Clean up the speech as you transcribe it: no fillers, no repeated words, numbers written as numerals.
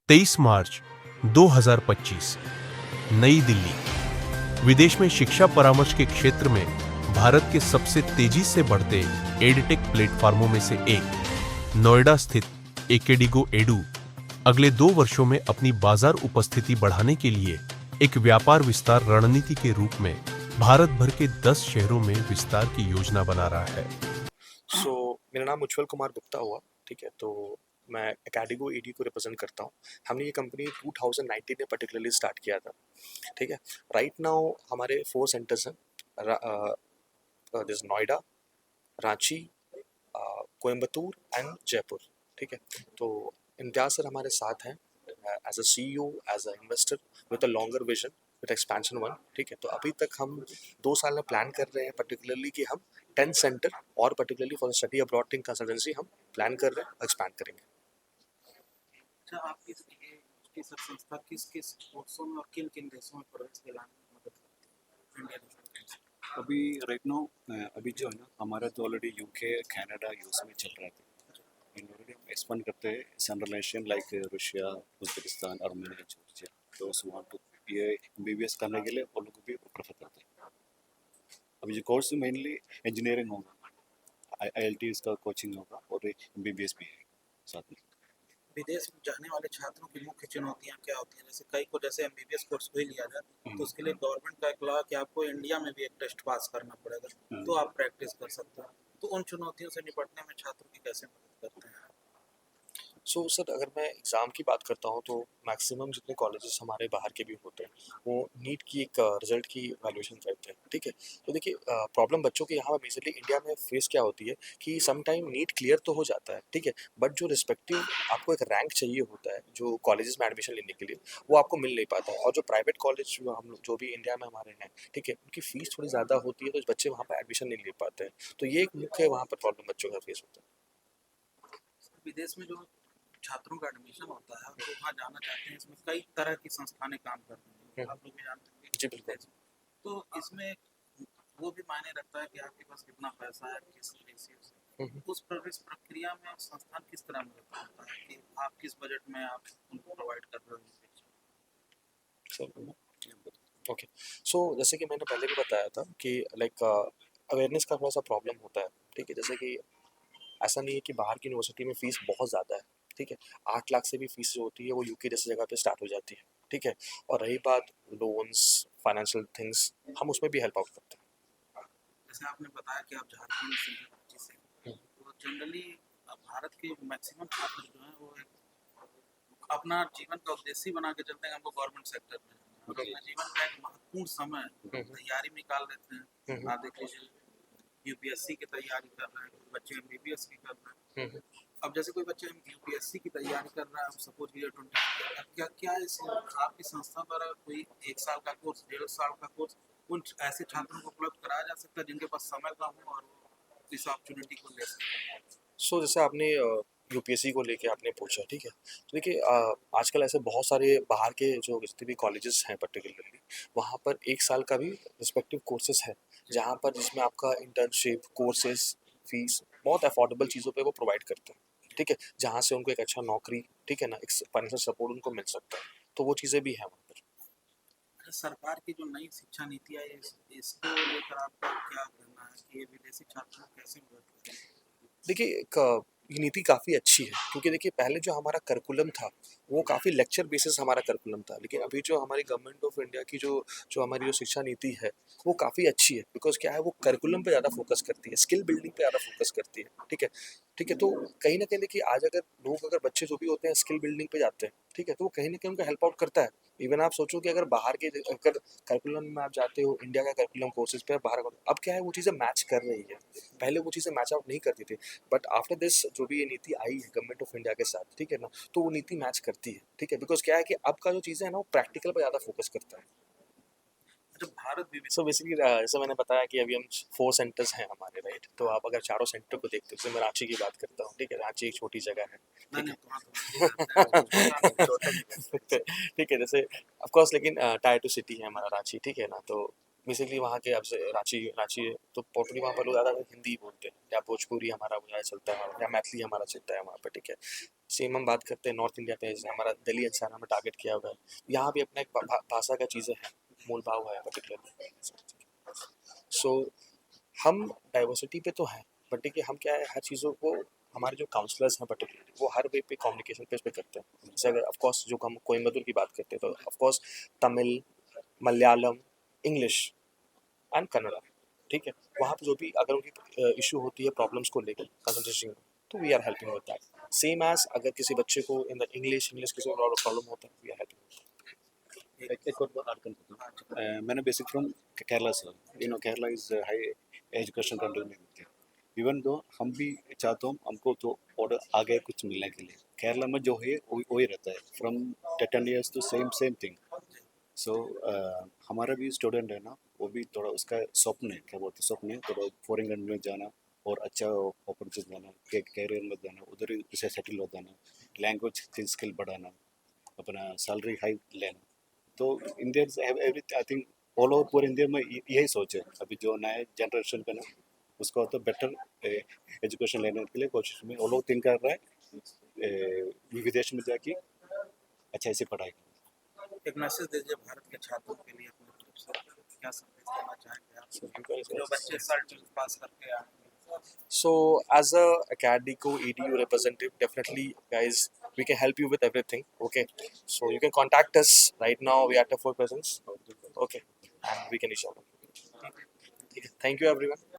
23 मार्च 2025, नई दिल्ली। विदेश में शिक्षा परामर्श के क्षेत्र में भारत के सबसे तेजी से बढ़ते एडटेक प्लेटफॉर्मों में से एक नोएडा स्थित एकेडिगो एडू अगले 2 वर्षों में अपनी बाजार उपस्थिति बढ़ाने के लिए एक व्यापार विस्तार रणनीति के रूप में भारत भर के 10 शहरों में विस्तार की योजना बना रहा है। मेरा नाम उज्जवल कुमार गुप्ता हुआ, ठीक है। तो मैं एकेडिगो एडी को रिप्रेजेंट करता हूँ। हमने ये कंपनी 2019 में पर्टिकुलरली स्टार्ट किया था, ठीक है। राइट नाउ हमारे 4 सेंटर्स हैं, जैसे नोएडा, रांची, कोयम्बतूर एंड जयपुर, ठीक है। तो इम्तियाज सर हमारे साथ हैं as a CEO, as a investor with a longer vision with expansion one, ठीक है। तो अभी तक हम 2 साल में प्लान कर रहे हैं पर्टिकुलरली कि हम 10 सेंटर और particularly for study abroad thing consultancy हम प्लान कर रहे हैं, एक्सपैंड करेंगे। अच्छा, आपकी इसकी सब संस्था किस-किस कोर्सों में और किन-किन देशों में प्रवेश दिलाने में मदद करती है इंडियन स्टूडेंट्स? अभी राइट नाउ अभी जो है ना, हमारा तो ऑलरेडी यूके, कनाडा, यूएस में चल रहा था। ऑलरेडी हम एक्सपांड करते हैं central Asian like Russia, Uzbekistan, Armenia, Georgia. तो वांट टू ये एमबीबीएस करने के लिए वो लोग भी प्रेफर करते हैं। अभी जो कोर्स मेनली इंजीनियरिंग होगा, आईएलटीएस का कोचिंग होगा और एमबीबीएस भी है साथ में। विदेश में जाने वाले छात्रों की मुख्य चुनौतियाँ क्या होती हैं? जैसे एमबीबीएस कोर्स को ही लिया जाए तो उसके लिए गवर्नमेंट का एक लॉ है कि आपको इंडिया में भी एक टेस्ट पास करना पड़ेगा, तो आप प्रैक्टिस कर सकते हो। तो उन चुनौतियों से निपटने में छात्रों की कैसे मदद करते हैं? सर अगर मैं एग्ज़ाम की बात करता हूँ तो मैक्सिमम जितने कॉलेजेस हमारे बाहर के भी होते हैं वो नीट की एक रिजल्ट की वैल्यूएशन करते हैं, ठीक है। तो देखिए प्रॉब्लम बच्चों के यहाँ बेसिकली इंडिया में फेस क्या होती है कि सम टाइम नीट क्लियर तो हो जाता है, ठीक है, बट जो रिस्पेक्टिव आपको एक रैंक चाहिए होता है जो कॉलेजेस में एडमिशन लेने के लिए, वो आपको मिल नहीं पाता है। और जो प्राइवेट कॉलेज हम लोग जो भी इंडिया में हमारे हैं, ठीक है, उनकी फीस थोड़ी ज़्यादा होती है, तो बच्चे वहाँ पर एडमिशन नहीं ले पाते हैं। तो ये एक मुख्य वहाँ पर प्रॉब्लम बच्चों का फेस होता है। विदेश में जो छात्रों का एडमिशन होता है और वो वहाँ जाना चाहते हैं, इसमें कई तरह की संस्थानें काम कर रही हैं, आप लोग भी जानते होंगे। जी बिल्कुल। तो इसमें वो भी मायने रखता है कि आपके पास कितना पैसा है, किस रेशियो से। उस प्रवेश प्रक्रिया में संस्थान किस तरह मदद करता है कि आप किस बजट में आप उनको प्रोवाइड कर रहे हो? ओके, सो जैसे कि मैंने पहले भी बताया था कि लाइक अवेयरनेस का थोड़ा सा प्रॉब्लम होता है, ठीक है। जैसे कि ऐसा नहीं है कि बाहर की यूनिवर्सिटी में फ़ीस बहुत ज़्यादा है, ठीक है। 8 लाख से भी फ़ीस जो होती है वो यूके जैसी जगह पे स्टार्ट हो जाती है, ठीक है। और रही बात लोन्स, फाइनेंशियल थिंग्स, हम उसमें भी हेल्प आउट करते हैं। जैसे आपने बताया कि आप झारखंड से हैं, राज्य से हैं, तो जनरली भारत के मैक्सिमम छात्र जो हैं वो अपना जीवन का उद्देश्य बना के चलते हैं, हमको गवर्नमेंट सेक्टर में जाना है। और अपने जीवन का एक महत्वपूर्ण समय तैयारी निकाल लेते हैं। आप देख लीजिए यूपीएससी की तैयारी कर रहे हैं, कुछ बच्चे एमबीबीएस की कर रहे हैं। अब जैसे कोई बच्चा यूपीएससी की तैयारी कर रहा है, अब सपोज ईयर 20, क्या क्या इस आपकी संस्था द्वारा कोई 1 साल का कोर्स, 1.5 साल का कोर्स उन ऐसे छात्रों को उपलब्ध कराया जा सकता है जिनके पास समय कम हो और वो इस अपॉर्चुनिटी को ले सकें? सो जैसे आपने यूपीएससी को लेके आपने पूछा, ठीक है। तो देखिए आजकल ऐसे बहुत सारे बाहर के जो जितने भी कॉलेजेस हैं पर्टिकुलरली, वहाँ पर 1 साल का भी रिस्पेक्टिव कोर्सेज़ है, जहाँ पर जिसमें आपका इंटर्नशिप, कोर्सेज़, फीस बहुत अफोर्डेबल चीज़ों पे वो प्रोवाइड करते हैं, ठीक है। जहाँ से उनको एक अच्छा नौकरी, ठीक है ना, एक फाइनेंशियल सपोर्ट उनको मिल सकता है। तो वो चीज़ें भी हैं वहाँ पर। सरकार की जो नई शिक्षा नीति आई है, इसको लेकर आपका क्या कहना है कि ये विदेशी छात्रों को कैसे मदद करेगी? देखिए ये नीति काफ़ी अच्छी है, क्योंकि देखिए पहले जो हमारा करिकुलम था वो काफ़ी लेक्चर बेसिस हमारा करिकुलम था, लेकिन अभी जो हमारी गवर्नमेंट ऑफ इंडिया की जो जो हमारी जो शिक्षा नीति है वो काफ़ी अच्छी है। बिकॉज़ क्या है, वो करिकुलम पे ज़्यादा फोकस करती है, स्किल बिल्डिंग पे ज़्यादा फोकस करती है, ठीक है। ठीक है, तो कहीं न कहीं देखिए आज अगर बच्चे जो भी होते हैं स्किल बिल्डिंग पे जाते हैं, ठीक है, तो वो कहीं न कहीं उनको हेल्प आउट करता है। इवन आप सोचो कि अगर बाहर के अगर करिकुलम में आप जाते हो, इंडिया का करिकुलम कोर्सेज़ पे बाहर का, अब क्या है वो चीज़ें मैच कर रही है। पहले वो चीज़ें मैच आउट नहीं करती थी। बट आफ्टर दिस जो भी ये नीति आई है गवर्नमेंट ऑफ इंडिया के साथ, ठीक है ना, तो वो नीति मैच करती है, ठीक है। बिकॉज क्या है कि अब का जो चीज़ें है ना वो प्रैक्टिकल पर ज़्यादा फोकस करता है। अच्छा, भारत भी सो बेसिकली जैसे मैंने बताया कि अभी हम 4 सेंटर्स हैं हमारे, राइट। तो आप अगर चारों सेंटर को देखते हो, जैसे मैं रांची की बात करता हूँ, ठीक है, रांची एक छोटी जगह है, ठीक है। ठीक है, जैसे ऑफ कोर्स, लेकिन टायर 2 सिटी है हमारा रांची, ठीक है ना। तो बेसिकली वहाँ के अब से रांची रांची है तो टोटली वहाँ पर लोग ज़्यादा हिंदी बोलते हैं या भोजपुरी हमारा ज़्यादा चलता है या मैथिली हमारा चलता है वहाँ पर, ठीक है। सेम हम बात करते हैं नॉर्थ इंडिया पे, जैसे हमारा दिल्ली एनसीआर हमें टारगेट किया हुआ है, यहाँ भी अपना एक भाषा का चीज़ें हैं, मूल भाव है पर्टिकुलरली। सो हम डाइवर्सिटी पे तो हैं, बट देखिए हम क्या है हर चीज़ों को, हमारे जो काउंसलर्स हैं पर्टिकुलरली वो हर वे पे कम्युनिकेशन पे इस पे करते हैं। जैसे अगर ऑफकोर्स जो हम कोयम्बतूर की बात करते हैं तो of course Tamil, Malayalam, English and Kannada, ठीक है। वहाँ पे जो भी अगर उनकी इशू होती है प्रॉब्लम्स को लेकर कंसल्टेशन, तो we are helping with that. Same as अगर किसी बच्चे को इन द इंग्लिश किसी को प्रॉब्लम होता है, वी आर हेल्पिंग। एक और बात करना चाहता हूँ। मैंने basic from Kerala sir, you know Kerala is high education country में होती है। इवन दो हम भी चाहते हो हमको तो और आगे कुछ मिलने के लिए, केरला में जो है वही रहता है from 10 years to same thing. So हमारा भी स्टूडेंट है ना, वो भी थोड़ा उसका स्वप्न है, क्या बोलते हैं स्वप्न है, थोड़ा फॉरेन कंट्री में जाना और अच्छा अपॉर्चुनिटी जाना, कैरियर में जाना, उधर ही उसे सेटल हो जाना, लैंग्वेज स्किल बढ़ाना, अपना सैलरी हाई लेना। तो Indians have everything, I think all over पूरे इंडिया में यही सोच है। अभी जो नए जनरेशन का ना, उसको तो बेटर एजुकेशन लेने के लिए कोशिश में वो लोग थिंक कर रहा है विदेश में जाके अच्छा ऐसे पढ़ाई करें। एक मैसेज दीजिए भारत के छात्रों के लिए अपनी तरफ से, क्या संदेश देना चाहेंगे आप जो बच्चे सर्च पास करके आए? So, as a Acadico EDU representative, definitely, guys, we can help you with everything. Okay, so you can contact us right now. We are at a full presence. Okay, and we can reach out. Okay. Thank you, everyone.